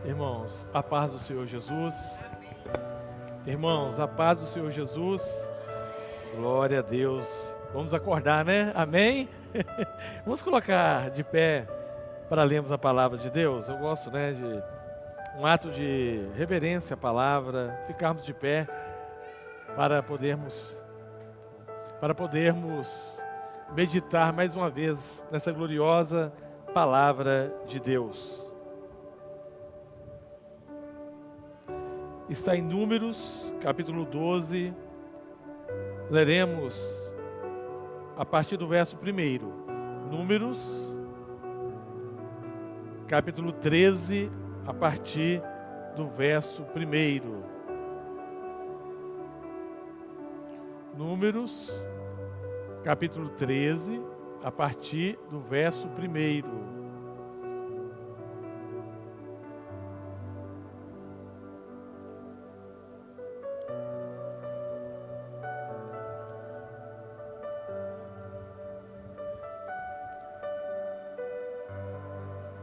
Irmãos, a paz do Senhor Jesus. Irmãos, a paz do Senhor Jesus. Glória a Deus. Vamos acordar, né? Amém? Vamos colocar de pé para lermos a palavra de Deus. Eu gosto, né, de um ato de reverência à palavra, ficarmos de pé para podermos meditar mais uma vez nessa gloriosa palavra de Deus. Está em Números, capítulo 12, leremos a partir do verso 1. Números, capítulo 13, a partir do verso 1. Números, capítulo 13, a partir do verso 1.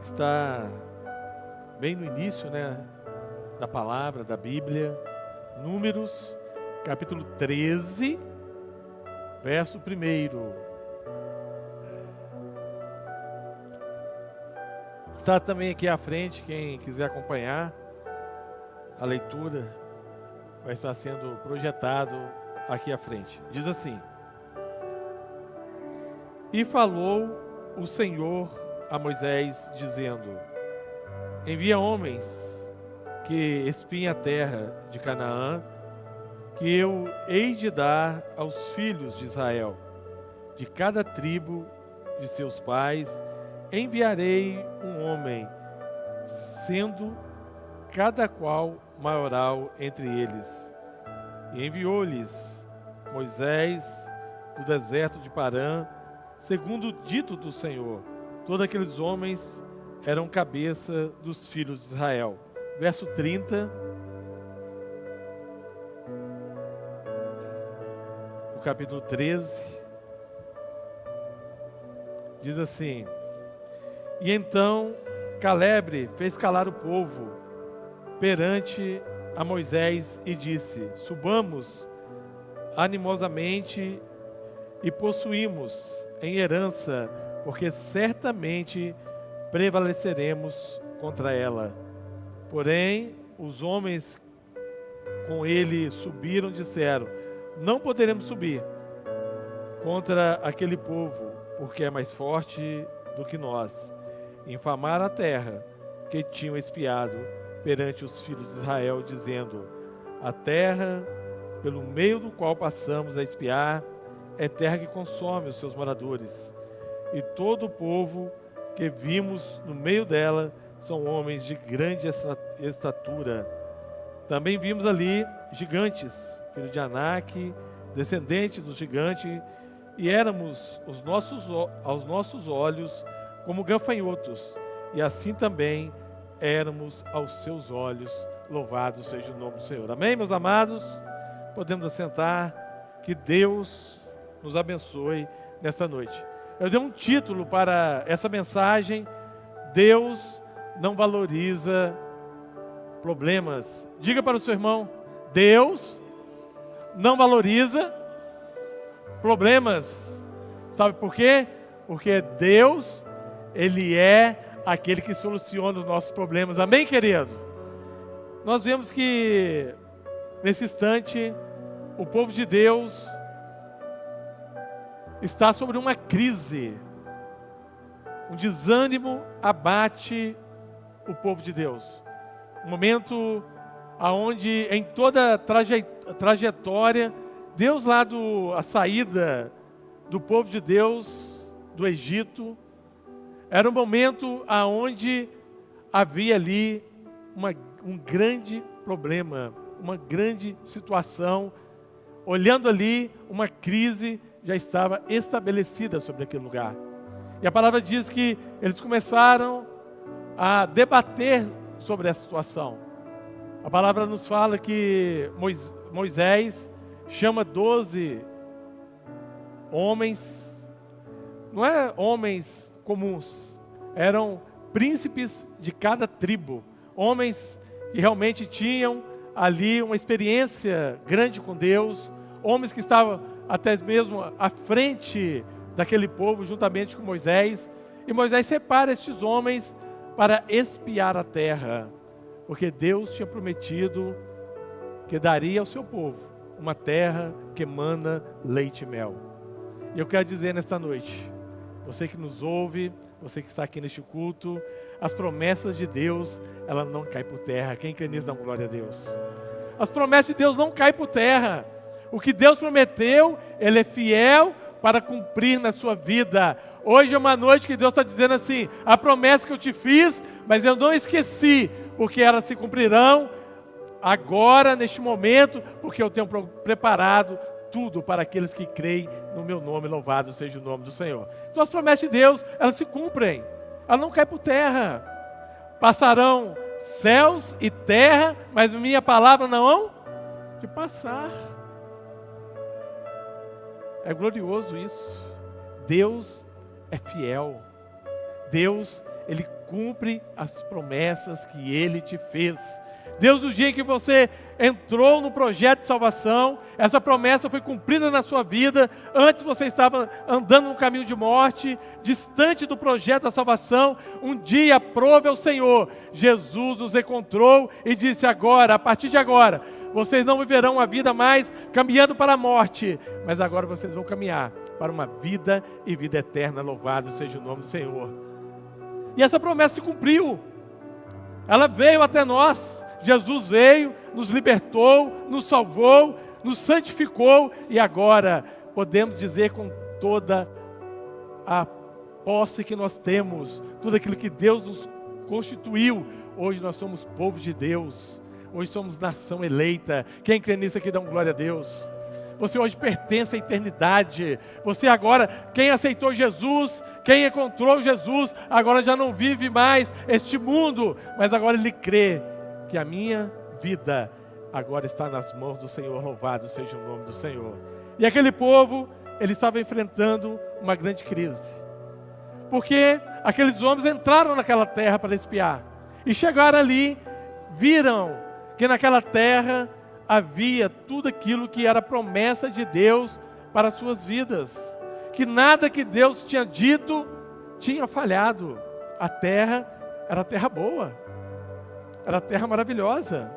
Está bem no início, né, da palavra, da Bíblia. Números, capítulo 13, verso 1. Está também aqui à frente, quem quiser acompanhar a leitura, vai estar sendo projetado aqui à frente. Diz assim: E falou o Senhor a Moisés, dizendo: Envia homens que espiem a terra de Canaã, que eu hei de dar aos filhos de Israel. De cada tribo de seus pais enviarei um homem, sendo cada qual maioral entre eles. E enviou-lhes Moisés do deserto de Parã, segundo o dito do Senhor. Todos aqueles homens eram cabeça dos filhos de Israel. Verso 30. O capítulo 13. Diz assim: E então Caleb fez calar o povo perante a Moisés e disse: Subamos animosamente e possuímos em herança, porque certamente prevaleceremos contra ela. Porém, os homens com ele subiram, disseram: Não poderemos subir contra aquele povo, porque é mais forte do que nós. Infamaram a terra que tinham espiado perante os filhos de Israel, dizendo: A terra pelo meio do qual passamos a espiar é terra que consome os seus moradores. E todo o povo que vimos no meio dela são homens de grande estatura. Também vimos ali gigantes, filho de Anak, descendente dos gigantes, e éramos aos nossos olhos como gafanhotos, e assim também éramos aos seus olhos. Louvado seja o nome do Senhor. Amém, meus amados? Podemos assentar. Que Deus nos abençoe nesta noite. Eu dei um título para essa mensagem: Deus não valoriza problemas. Diga para o seu irmão: Deus não valoriza problemas. Sabe por quê? Porque Deus, Ele é aquele que soluciona os nossos problemas. Amém, querido? Nós vemos que nesse instante o povo de Deus está sobre uma crise. Um desânimo abate o povo de Deus. Um momento onde em toda a trajetória, Deus lá a saída do povo de Deus do Egito, era um momento onde havia ali um grande problema, uma grande situação. Olhando ali, uma crise já estava estabelecida sobre aquele lugar. E a palavra diz que eles começaram a debater sobre essa situação. A palavra nos fala que Moisés chama 12 homens, não é homens comuns, eram príncipes de cada tribo, homens que realmente tinham ali uma experiência grande com Deus, homens que estavam até mesmo à frente daquele povo, juntamente com Moisés. E Moisés separa estes homens para espiar a terra, porque Deus tinha prometido que daria ao seu povo uma terra que emana leite e mel. E eu quero dizer nesta noite, você que nos ouve, você que está aqui neste culto, as promessas de Deus, ela não cai por terra. Quem crê nisso, dá uma glória a Deus. As promessas de Deus não caem por terra. O que Deus prometeu, Ele é fiel para cumprir na sua vida. Hoje é uma noite que Deus está dizendo assim: a promessa que eu te fiz, mas eu não esqueci, porque elas se cumprirão agora, neste momento, porque eu tenho preparado tudo para aqueles que creem no meu nome. Louvado seja o nome do Senhor. Então as promessas de Deus, elas se cumprem, elas não caem por terra. Passarão céus e terra, mas minha palavra não hão de passar. É glorioso isso. Deus é fiel. Deus, Ele cumpre as promessas que Ele te fez. Deus, no dia em que você entrou no projeto de salvação, essa promessa foi cumprida na sua vida. Antes você estava andando no caminho de morte, distante do projeto da salvação. Um dia, aprove ao Senhor, Jesus nos encontrou e disse: agora, a partir de agora, vocês não viverão uma vida mais caminhando para a morte, mas agora vocês vão caminhar para uma vida e vida eterna. Louvado seja o nome do Senhor. E essa promessa se cumpriu. Ela veio até nós. Jesus veio, nos libertou, nos salvou, nos santificou, e agora podemos dizer com toda a posse que nós temos, tudo aquilo que Deus nos constituiu, hoje nós somos povo de Deus, hoje somos nação eleita. Quem crê nisso aqui dá uma glória a Deus. Você hoje pertence à eternidade. Você agora, quem aceitou Jesus, quem encontrou Jesus, agora já não vive mais este mundo, mas agora ele crê que a minha vida agora está nas mãos do Senhor. Louvado seja o nome do Senhor. E aquele povo, ele estava enfrentando uma grande crise, porque aqueles homens entraram naquela terra para espiar, e chegaram ali, viram que naquela terra havia tudo aquilo que era promessa de Deus para as suas vidas, que nada que Deus tinha dito tinha falhado. A terra era terra boa, era terra maravilhosa.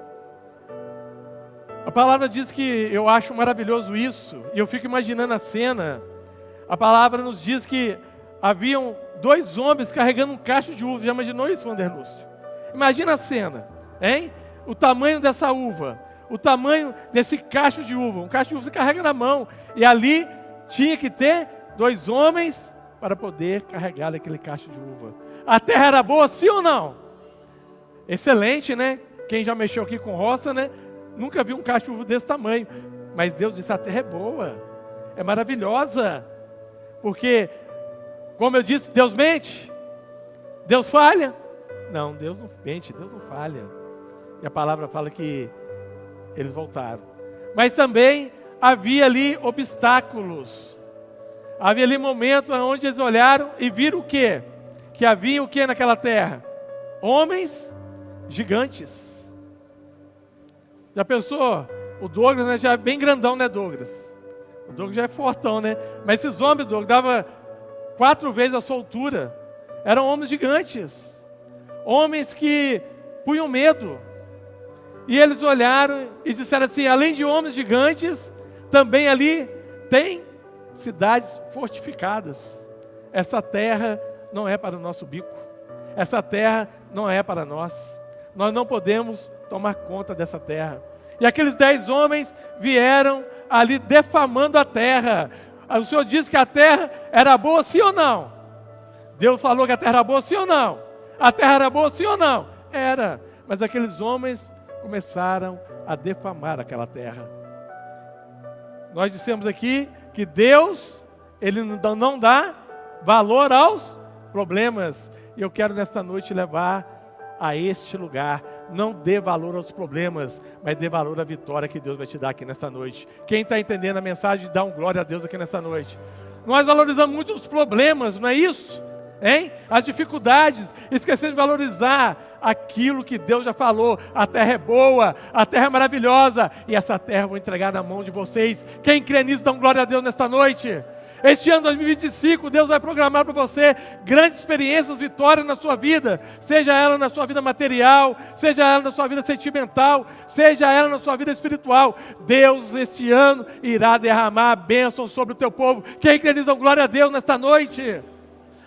A palavra diz que eu acho maravilhoso isso, e eu fico imaginando a cena. A palavra nos diz que haviam 2 homens carregando um cacho de uva. Já imaginou isso, Wander Lúcio? Imagina a cena, hein? O tamanho dessa uva, o tamanho desse cacho de uva. Um cacho de uva você carrega na mão, e ali tinha que ter 2 homens para poder carregar aquele cacho de uva. A terra era boa, sim ou não? Excelente, né? Quem já mexeu aqui com roça, né? Nunca viu um cacho de uva desse tamanho. Mas Deus disse: a terra é boa, é maravilhosa. Porque, como eu disse, Deus mente? Deus falha? Não, Deus não mente, Deus não falha. E a palavra fala que eles voltaram. Mas também havia ali obstáculos. Havia ali momentos onde eles olharam e viram o quê? Que havia o quê naquela terra? Homens gigantes. Já pensou? O Douglas, né, já é bem grandão, né, Douglas? O Douglas já é fortão, né? Mas esses homens, Douglas, dava 4 vezes a sua altura. Eram homens gigantes. Homens que punham medo. E eles olharam e disseram assim: além de homens gigantes, também ali tem cidades fortificadas. Essa terra não é para o nosso bico. Essa terra não é para nós. Nós não podemos tomar conta dessa terra. E aqueles 10 homens vieram ali defamando a terra. O Senhor disse que a terra era boa, sim ou não? Deus falou que a terra era boa, sim ou não? A terra era boa, sim ou não? Era. Mas aqueles homens começaram a defamar aquela terra. Nós dissemos aqui que Deus, Ele não dá valor aos problemas. E eu quero nesta noite levar a este lugar. Não dê valor aos problemas, mas dê valor à vitória que Deus vai te dar aqui nesta noite. Quem está entendendo a mensagem, dá um glória a Deus aqui nesta noite. Nós valorizamos muito os problemas, não é isso? Hein? As dificuldades, esquecendo de valorizar aquilo que Deus já falou. A terra é boa, a terra é maravilhosa, e essa terra eu vou entregar na mão de vocês. Quem crê nisso, dá glória a Deus nesta noite. Este ano 2025, Deus vai programar para você grandes experiências, vitórias na sua vida, seja ela na sua vida material, seja ela na sua vida sentimental, seja ela na sua vida espiritual. Deus este ano irá derramar a bênção sobre o teu povo. Quem crê nisso, dá glória a Deus nesta noite.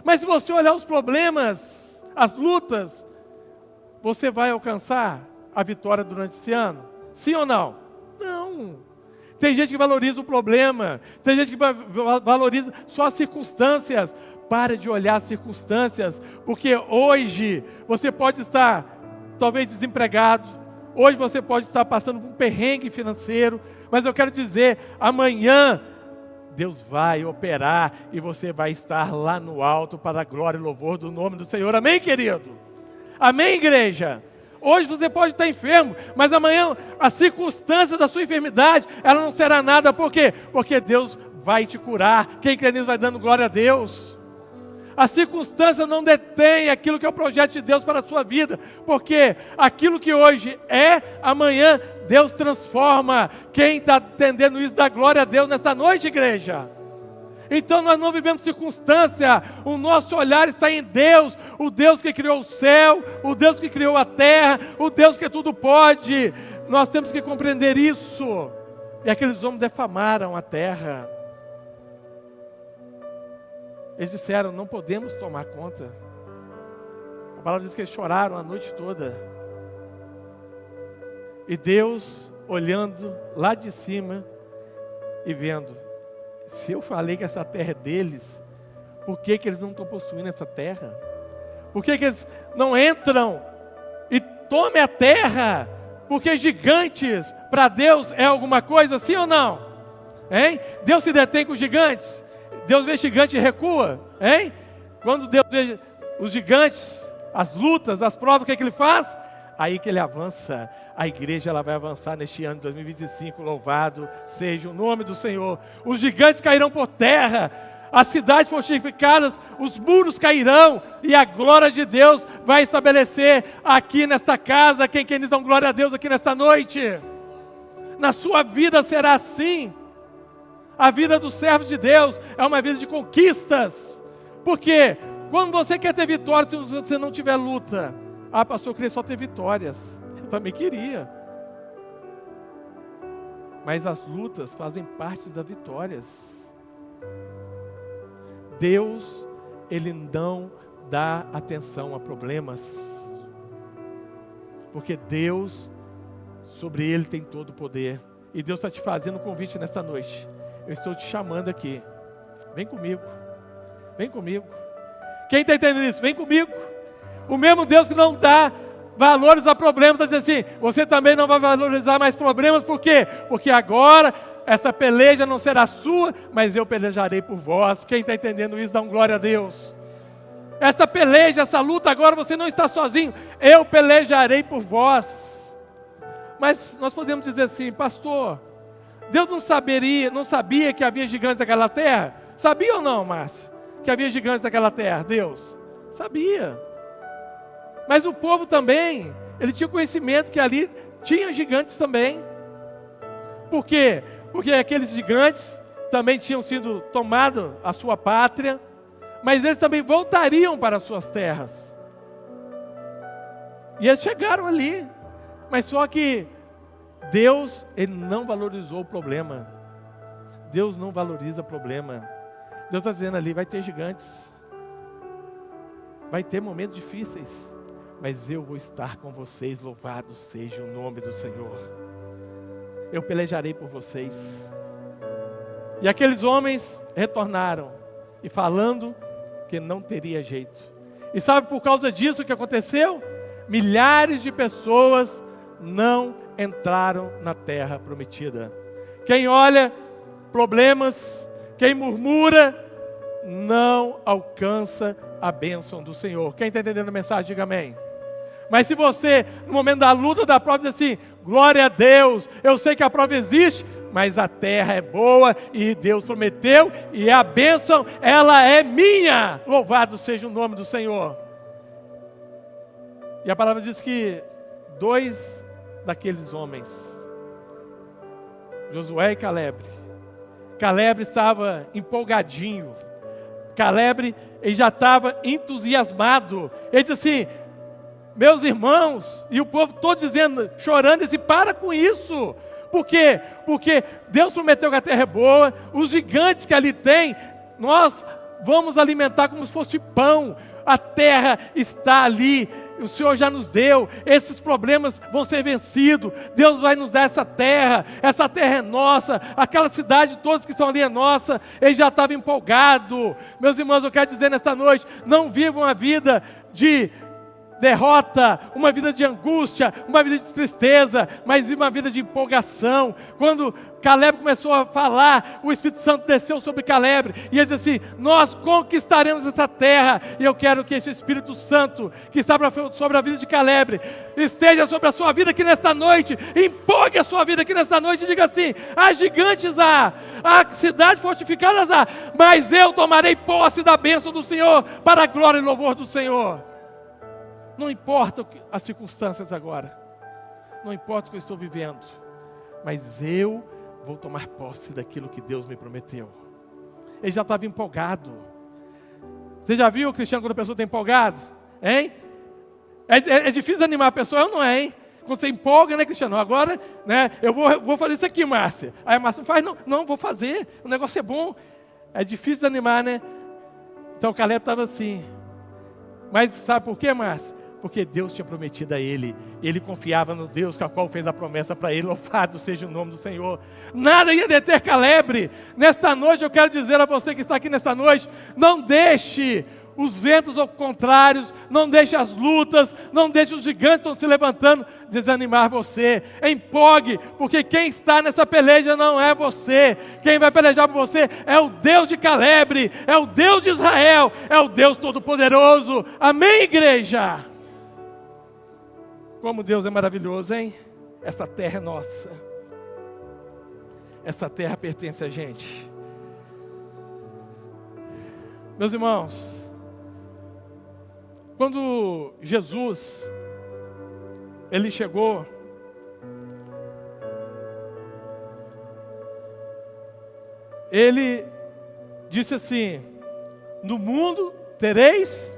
Mas se você olhar os problemas, as lutas, você vai alcançar a vitória durante esse ano? Sim ou não? Não. Tem gente que valoriza o problema, tem gente que valoriza só as circunstâncias. Pare de olhar as circunstâncias, porque hoje você pode estar talvez desempregado, hoje você pode estar passando por um perrengue financeiro, mas eu quero dizer, amanhã Deus vai operar e você vai estar lá no alto para a glória e louvor do nome do Senhor. Amém, querido? Amém, igreja? Hoje você pode estar enfermo, mas amanhã a circunstância da sua enfermidade, ela não será nada. Por quê? Porque Deus vai te curar. Quem crê nisso vai dando glória a Deus. A circunstância não detém aquilo que é o projeto de Deus para a sua vida, porque aquilo que hoje é, amanhã Deus transforma. Quem está entendendo isso, dá glória a Deus nesta noite, igreja. Então nós não vivemos circunstância, o nosso olhar está em Deus, o Deus que criou o céu, o Deus que criou a terra, o Deus que tudo pode. Nós temos que compreender isso. E aqueles homens defamaram a terra. Eles disseram, não podemos tomar conta. A palavra diz que eles choraram a noite toda. E Deus, olhando lá de cima e vendo, se eu falei que essa terra é deles, por que eles não estão possuindo essa terra? Por que eles não entram e tomem a terra? Porque gigantes, para Deus, é alguma coisa, sim ou não? Hein? Deus se detém com os gigantes? Deus vê gigante e recua? Hein? Quando Deus vê os gigantes, as lutas, as provas, o que Ele faz? Aí que Ele avança. A igreja ela vai avançar neste ano de 2025, louvado seja o nome do Senhor. Os gigantes cairão por terra, as cidades fortificadas, os muros cairão, e a glória de Deus vai estabelecer aqui nesta casa. Quem diz dá glória a Deus aqui nesta noite? Na sua vida será assim. A vida do servo de Deus é uma vida de conquistas. Porque quando você quer ter vitória, se você não tiver luta, pastor, eu queria só ter vitórias. Eu também queria. Mas as lutas fazem parte das vitórias. Deus, Ele não dá atenção a problemas. Porque Deus, sobre Ele tem todo o poder. E Deus está te fazendo um convite nesta noite. Eu estou te chamando aqui. Vem comigo. Vem comigo. Quem está entendendo isso? Vem comigo. O mesmo Deus que não dá valores a problemas, está dizendo assim, você também não vai valorizar mais problemas. Por quê? Porque agora essa peleja não será sua, mas eu pelejarei por vós. Quem está entendendo isso, dá um glória a Deus. Essa peleja, essa luta agora você não está sozinho, eu pelejarei por vós. Mas nós podemos dizer assim, pastor, Deus não sabia que havia gigantes naquela terra? Sabia ou não, Márcio? Que havia gigantes naquela terra? Deus sabia. Mas o povo também, ele tinha conhecimento que ali tinha gigantes também. Por quê? Porque aqueles gigantes também tinham sido tomados a sua pátria, mas eles também voltariam para as suas terras. E eles chegaram ali, mas só que Deus, Ele não valorizou o problema. Deus não valoriza o problema. Deus está dizendo ali, vai ter gigantes, vai ter momentos difíceis, mas eu vou estar com vocês, louvado seja o nome do Senhor. Eu pelejarei por vocês. E aqueles homens retornaram, e falando que não teria jeito. E sabe por causa disso o que aconteceu? Milhares de pessoas não entraram na terra prometida. Quem olha problemas, quem murmura, não alcança a bênção do Senhor. Quem está entendendo a mensagem, diga amém. Mas se você, no momento da luta, da prova, diz assim, glória a Deus, eu sei que a prova existe, mas a terra é boa, e Deus prometeu, e a bênção, ela é minha. Louvado seja o nome do Senhor. E a palavra diz que 2 daqueles homens, Josué e Caleb estava empolgadinho. Caleb, ele já estava entusiasmado. Ele disse assim: meus irmãos, e o povo todo dizendo, chorando, disse: para com isso. Por quê? Porque Deus prometeu que a terra é boa, os gigantes que ali tem, nós vamos alimentar como se fosse pão. A terra está ali, o Senhor já nos deu, esses problemas vão ser vencidos, Deus vai nos dar essa terra é nossa, aquela cidade todas que estão ali é nossa. Ele já estava empolgado. Meus irmãos, eu quero dizer nesta noite, não vivam a vida de derrota, uma vida de angústia, uma vida de tristeza, mas uma vida de empolgação. Quando Caleb começou a falar, o Espírito Santo desceu sobre Caleb, e ele disse assim: nós conquistaremos essa terra. E eu quero que esse Espírito Santo, que está sobre a vida de Caleb, esteja sobre a sua vida aqui nesta noite. Empolgue a sua vida aqui nesta noite e diga assim: há gigantes, há cidades fortificadas, há, mas eu tomarei posse da bênção do Senhor, para a glória e louvor do Senhor. Não importa as circunstâncias agora, não importa o que eu estou vivendo, mas eu vou tomar posse daquilo que Deus me prometeu. Ele já estava empolgado. Você já viu, Cristiano, quando a pessoa está empolgada? Hein? É difícil animar a pessoa, não é, hein? Quando você empolga, né, Cristiano? Agora, né, eu vou fazer isso aqui, Márcia. Aí a Márcia faz: não, vou fazer, o negócio é bom. É difícil de animar, né? Então o Caleb estava assim. Mas sabe por quê, Márcia? Porque Deus tinha prometido a ele confiava no Deus com a qual fez a promessa para ele. Louvado seja o nome do Senhor. Nada ia deter Caleb. Nesta noite eu quero dizer a você que está aqui nesta noite: não deixe os ventos contrários, não deixe as lutas, não deixe os gigantes que estão se levantando desanimar você. Empolgue, porque quem está nessa peleja não é você. Quem vai pelejar por você é o Deus de Caleb, é o Deus de Israel, é o Deus Todo-Poderoso. Amém, igreja? Como Deus é maravilhoso, hein? Essa terra é nossa. Essa terra pertence a gente. Meus irmãos, quando Jesus, ele chegou, ele disse assim: no mundo tereis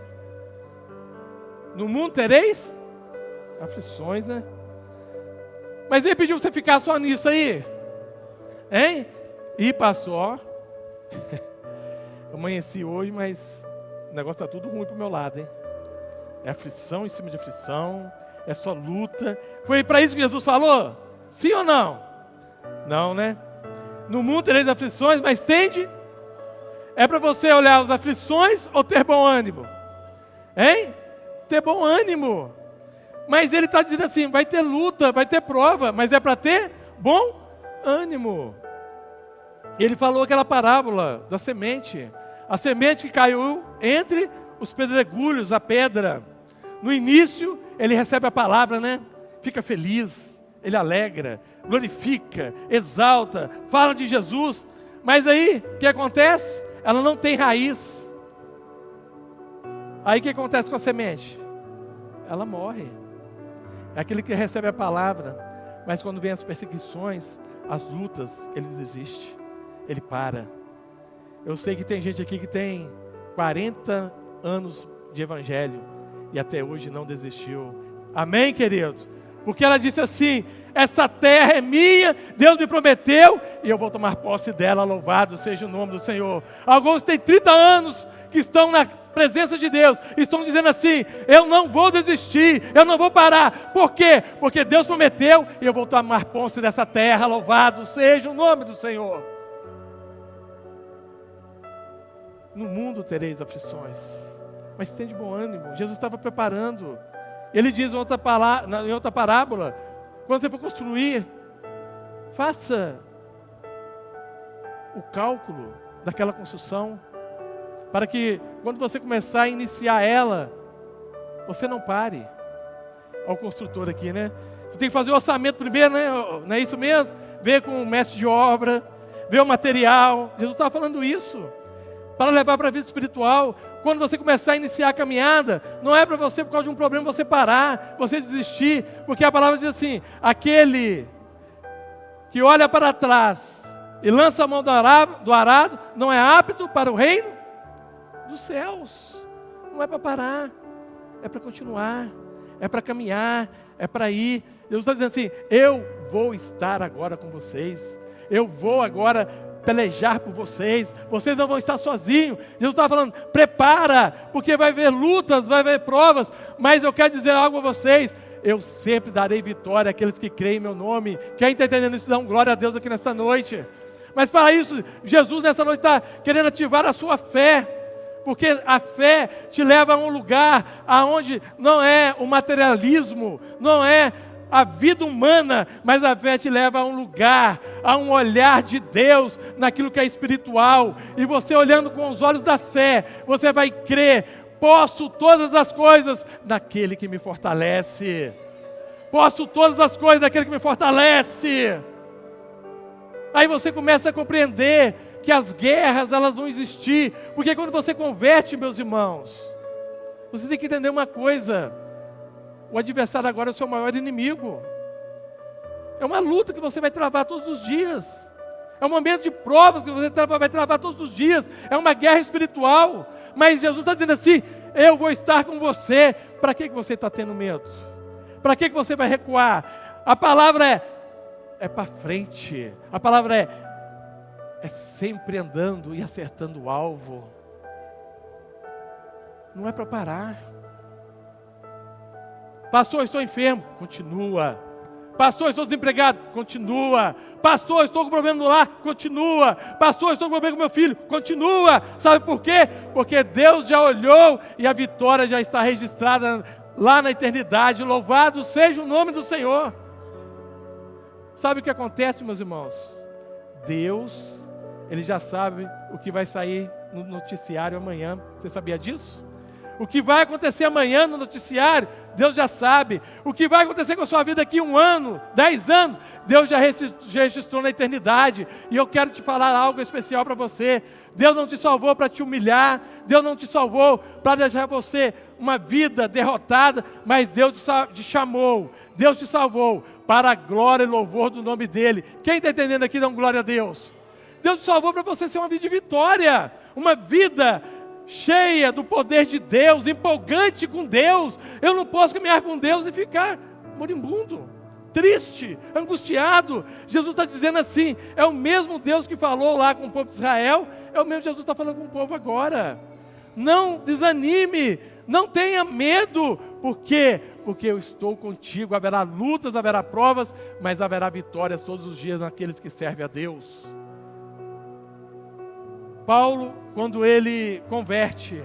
aflições, né? Mas ele pediu você ficar só nisso aí, hein? E passou, ó. Eu amanheci hoje, mas o negócio está tudo ruim pro meu lado, hein? É aflição em cima de aflição, é só luta. Foi para isso que Jesus falou? Sim ou não? Não, né? No mundo tereis aflições, mas tende. É para você olhar as aflições ou ter bom ânimo? Hein? Ter bom ânimo. Mas ele está dizendo assim: vai ter luta, vai ter prova, mas é para ter bom ânimo. Ele falou aquela parábola da semente. A semente que caiu entre os pedregulhos, a pedra. No início, ele recebe a palavra, né? Fica feliz, ele alegra, glorifica, exalta, fala de Jesus. Mas aí, o que acontece? Ela não tem raiz. Aí o que acontece com a semente? Ela morre. É aquele que recebe a palavra, mas quando vem as perseguições, as lutas, ele desiste, ele para. Eu sei que tem gente aqui que tem 40 anos de evangelho e até hoje não desistiu. Amém, queridos? Porque ela disse assim: essa terra é minha, Deus me prometeu e eu vou tomar posse dela. Louvado seja o nome do Senhor. Alguns têm 30 anos que estão na presença de Deus, estão dizendo assim: eu não vou desistir, eu não vou parar. Por quê? Porque Deus prometeu e eu vou tomar posse dessa terra. Louvado seja o nome do Senhor. No mundo tereis aflições, mas tem de bom ânimo. Jesus estava preparando. Ele diz em outra parábola: quando você for construir, faça o cálculo daquela construção, para que quando você começar a iniciar ela, você não pare. Olha o construtor aqui, né? Você tem que fazer o orçamento primeiro, né? Não é isso mesmo? Ver com o mestre de obra, ver o material. Jesus estava falando isso. para levar para a vida espiritual. Quando você começar a iniciar a caminhada, não é para você, por causa de um problema, você parar, você desistir, porque a palavra diz assim: aquele que olha para trás e lança a mão do arado, não é apto para o reino dos céus. Não é para parar, é para continuar, é para caminhar, é para ir. Deus está dizendo assim: eu vou estar agora com vocês, eu vou agora pelejar por vocês, vocês não vão estar sozinhos. Jesus está falando: prepara, porque vai haver lutas, vai haver provas, mas eu quero dizer algo a vocês: eu sempre darei vitória àqueles que creem em meu nome. Quem está entendendo isso, dá um glória a Deus aqui nesta noite. Mas para isso, Jesus nessa noite está querendo ativar a sua fé, porque a fé te leva a um lugar aonde não é o materialismo, não é a vida humana, mas a fé te leva a um lugar, a um olhar de Deus naquilo que é espiritual. E você olhando com os olhos da fé, você vai crer: posso todas as coisas naquele que me fortalece. Posso todas as coisas naquele que me fortalece. Aí você começa a compreender que as guerras, elas vão existir, porque quando você converte, meus irmãos, você tem que entender uma coisa: o adversário agora é o seu maior inimigo. É uma luta que você vai travar todos os dias. É um momento de provas que você vai travar todos os dias. É uma guerra espiritual. Mas Jesus está dizendo assim: eu vou estar com você. Para que você está tendo medo? Para que você vai recuar? A palavra é para frente. A palavra é sempre andando e acertando o alvo. Não é para parar. Pastor, estou enfermo, continua. Pastor, estou desempregado, continua. Pastor, estou com problema no lar, continua. Pastor, estou com problema com meu filho, continua. Sabe por quê? Porque Deus já olhou e a vitória já está registrada lá na eternidade. Louvado seja o nome do Senhor. Sabe o que acontece, meus irmãos? Deus, Ele já sabe o que vai sair no noticiário amanhã. Você sabia disso? O que vai acontecer amanhã no noticiário, Deus já sabe. O que vai acontecer com a sua vida daqui 1 ano, 10 anos, Deus já registrou na eternidade. E eu quero te falar algo especial para você. Deus não te salvou para te humilhar, Deus não te salvou para deixar você uma vida derrotada, mas Deus te chamou, Deus te salvou para a glória e louvor do nome dEle. Quem está entendendo aqui, dá um glória a Deus. Deus te salvou para você ser uma vida de vitória, uma vida cheia do poder de Deus, empolgante com Deus. Eu não posso caminhar com Deus e ficar moribundo, triste, angustiado. Jesus está dizendo assim: é o mesmo Deus que falou lá com o povo de Israel, é o mesmo Jesus que está falando com o povo agora. Não desanime, não tenha medo. Por quê? Porque eu estou contigo. Haverá lutas, haverá provas, mas haverá vitórias todos os dias naqueles que servem a Deus. Paulo, quando ele converte,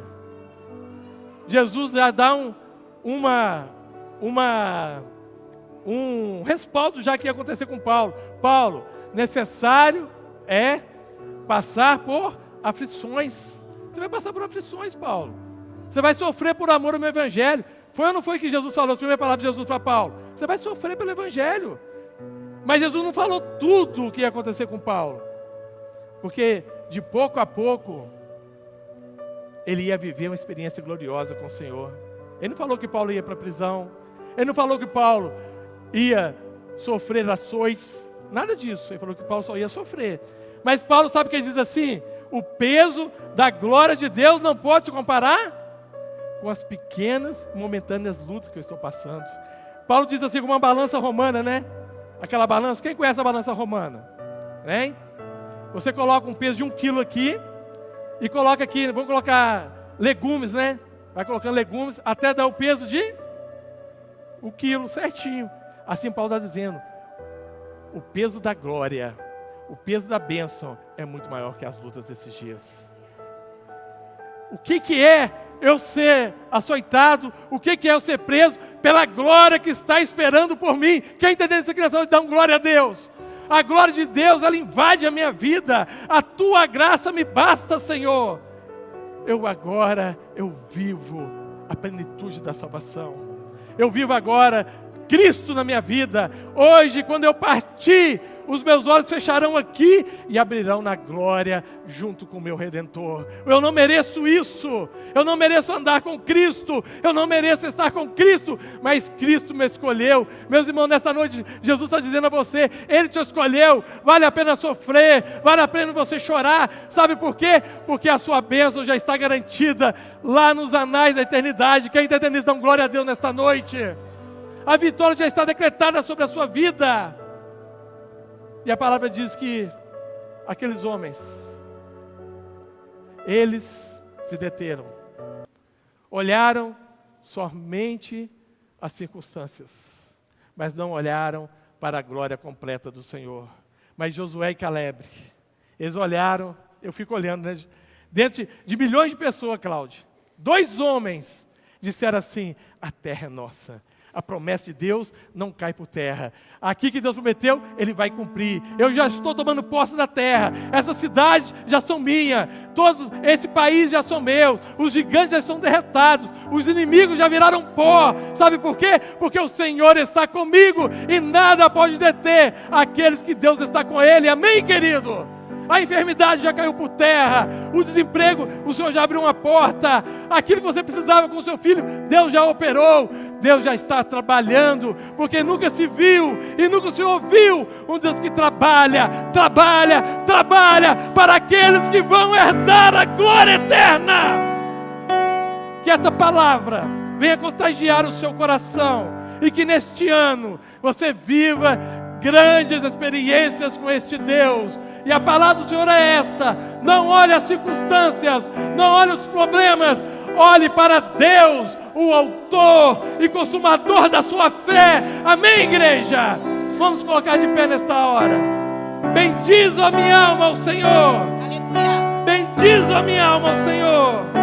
Jesus já dá um respaldo já que ia acontecer com Paulo. Paulo, necessário é passar por aflições. Você vai passar por aflições, Paulo. Você vai sofrer por amor ao meu evangelho. Foi ou não foi que Jesus falou, a primeira palavra de Jesus para Paulo? Você vai sofrer pelo evangelho. Mas Jesus não falou tudo o que ia acontecer com Paulo. Porque de pouco a pouco, ele ia viver uma experiência gloriosa com o Senhor. Ele não falou que Paulo ia para a prisão. Ele não falou que Paulo ia sofrer açoites. Nada disso. Ele falou que Paulo só ia sofrer. Mas Paulo sabe que ele diz assim: o peso da glória de Deus não pode se comparar com as pequenas, momentâneas lutas que eu estou passando. Paulo diz assim, como uma balança romana, né? Aquela balança, quem conhece a balança romana? Né? Você coloca um peso de 1 quilo aqui, e coloca aqui, vamos colocar legumes, né? Vai colocando legumes, até dar o peso de 1 quilo, certinho. Assim Paulo está dizendo, o peso da glória, o peso da bênção é muito maior que as lutas desses dias. O que é eu ser açoitado? O que é eu ser preso? Pela glória que está esperando por mim. Quem entendeu essa criação, dá um glória a Deus. A glória de Deus, ela invade a minha vida. A tua graça me basta, Senhor. Eu vivo a plenitude da salvação. Eu vivo agora Cristo na minha vida. Hoje, quando eu partir, os meus olhos fecharão aqui e abrirão na glória junto com o meu Redentor. Eu não mereço isso, eu não mereço andar com Cristo, eu não mereço estar com Cristo, mas Cristo me escolheu. Meus irmãos, nesta noite, Jesus está dizendo a você, Ele te escolheu, vale a pena sofrer, vale a pena você chorar. Sabe por quê? Porque a sua bênção já está garantida lá nos anais da eternidade. Quem está entendendo, dá glória a Deus nesta noite. A vitória já está decretada sobre a sua vida. E a palavra diz que aqueles homens, eles se deteram, olharam somente as circunstâncias, mas não olharam para a glória completa do Senhor. Mas Josué e Caleb, eles olharam, eu fico olhando, né? Dentro de milhões de pessoas, Cláudio, 2 homens disseram assim: a terra é nossa. A promessa de Deus não cai por terra. Aqui que Deus prometeu, Ele vai cumprir. Eu já estou tomando posse da terra. Essas cidades já são minhas. Esse país já são meus. Os gigantes já são derrotados. Os inimigos já viraram pó. Sabe por quê? Porque o Senhor está comigo e nada pode deter aqueles que Deus está com Ele. Amém, querido? A enfermidade já caiu por terra, o desemprego, o Senhor já abriu uma porta, aquilo que você precisava com o seu filho, Deus já operou, Deus já está trabalhando, porque nunca se viu e nunca se ouviu um Deus que trabalha para aqueles que vão herdar a glória eterna. Que essa palavra venha contagiar o seu coração e que neste ano você viva grandes experiências com este Deus. E a palavra do Senhor é esta: não olhe as circunstâncias, não olhe os problemas, olhe para Deus, o autor e consumador da sua fé. Amém, igreja? Vamos colocar de pé nesta hora. Bendiz a minha alma ao Senhor. Aleluia. Bendiz a minha alma ao Senhor.